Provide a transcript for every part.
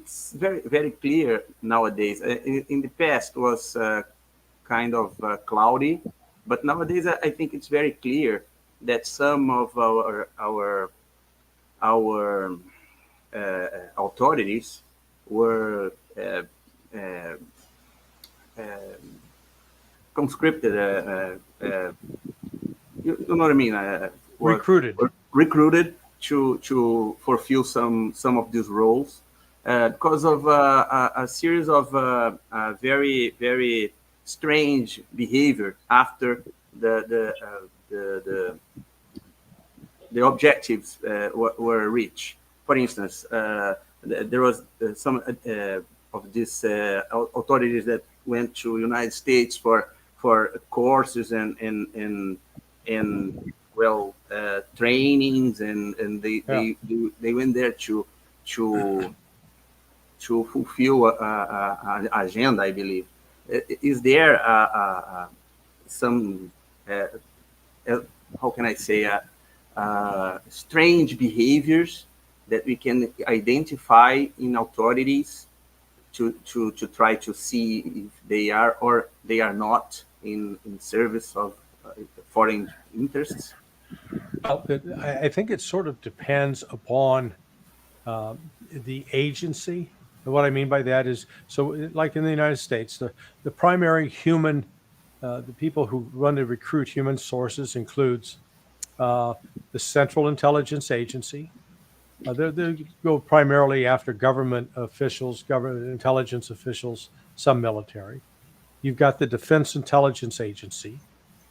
it's very, very clear nowadays. In the past was kind of cloudy, but nowadays I think it's very clear that some of our authorities were conscripted, you know what I mean? Recruited to fulfill some of these roles because of a series of very, very strange behavior after the objectives were reached. For instance, there was some of these authorities that went to United States for courses and trainings, and they went there to fulfill an agenda, I believe. Is there some how can I say strange behaviors that we can identify in authorities to try to see if they are or they are not in service of foreign interests? Well, I think it sort of depends upon the agency. And what I mean by that is, so like in the United States, the primary human, the people who run to recruit human sources includes the Central Intelligence Agency. They go primarily after government officials, government intelligence officials, some military. You've got the Defense Intelligence Agency.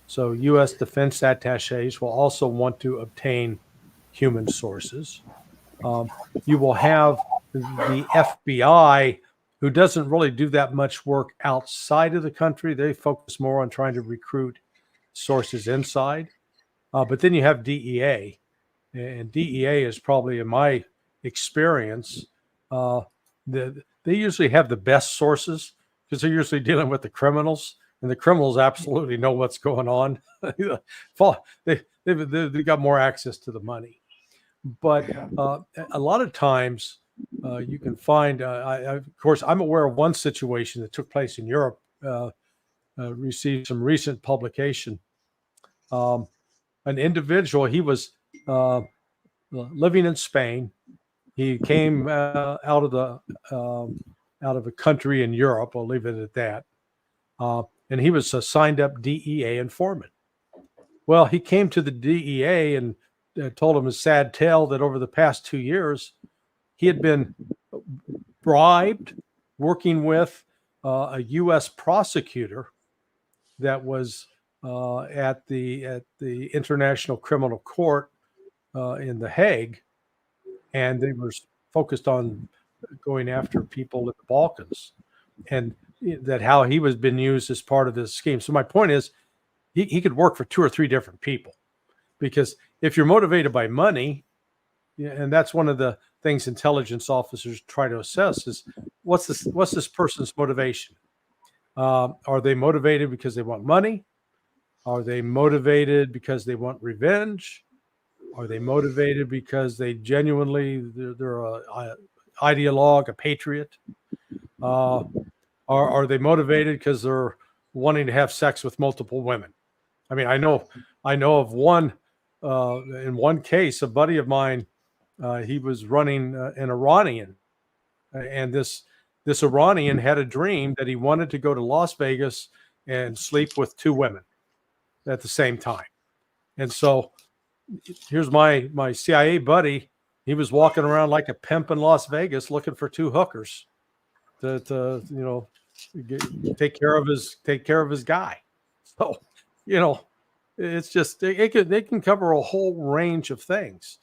So U.S. defense attaches will also want to obtain human sources. You will have the FBI, who doesn't really do that much work outside of the country. They focus more on trying to recruit sources inside. But then you have DEA. And DEA is probably, in my experience, they usually have the best sources because they're usually dealing with the criminals, and the criminals absolutely know what's going on. They've got more access to the money. But a lot of times you can find, of course, I'm aware of one situation that took place in Europe, received some recent publication. An individual, he was living in Spain. He came out of a country in Europe. I'll leave it at that. And he was a signed up DEA informant. Well, he came to the DEA and told him a sad tale that over the past 2 years, he had been bribed working with a U.S. prosecutor that was at the International Criminal Court in The Hague, and they were focused on going after people in the Balkans, and that how he was being used as part of this scheme. So my point is, he could work for 2 or 3 different people, because if you're motivated by money, and that's one of the things intelligence officers try to assess is what's this person's motivation? Are they motivated because they want money? Are they motivated because they want revenge? Are they motivated because they genuinely, they're a ideologue, a patriot? Are they motivated because they're wanting to have sex with multiple women? I mean, I know of one, in one case, a buddy of mine, he was running an Iranian, and this Iranian had a dream that he wanted to go to Las Vegas and sleep with 2 women at the same time. And so here's my CIA buddy. He was walking around like a pimp in Las Vegas looking for 2 hookers to take care of his guy. So, it's just they can cover a whole range of things.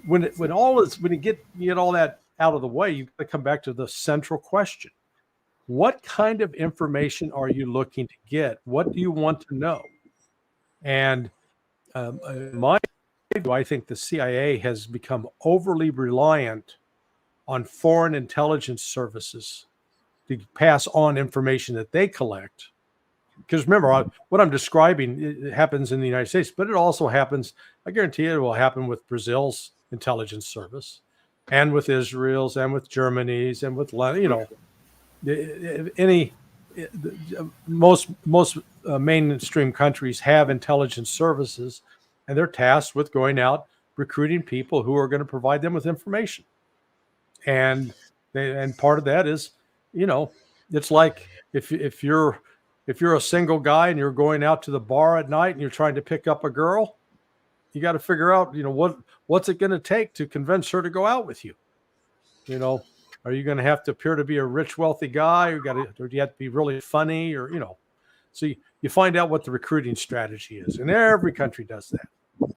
When you get all that out of the way, you got to come back to the central question. What kind of information are you looking to get? What do you want to know? And I think the CIA has become overly reliant on foreign intelligence services to pass on information that they collect. Because remember, what I'm describing, it happens in the United States, but it also happens, I guarantee it will happen with Brazil's intelligence service. and with Israel's and with Germany's and with, most mainstream countries have intelligence services, and they're tasked with going out recruiting people who are going to provide them with information. And part of that is, it's like if you're a single guy and you're going out to the bar at night and you're trying to pick up a girl, you got to figure out, what's it going to take to convince her to go out with you? Are you going to have to appear to be a rich, wealthy guy? Or do you have to be really funny? Or, so you find out what the recruiting strategy is. And every country does that.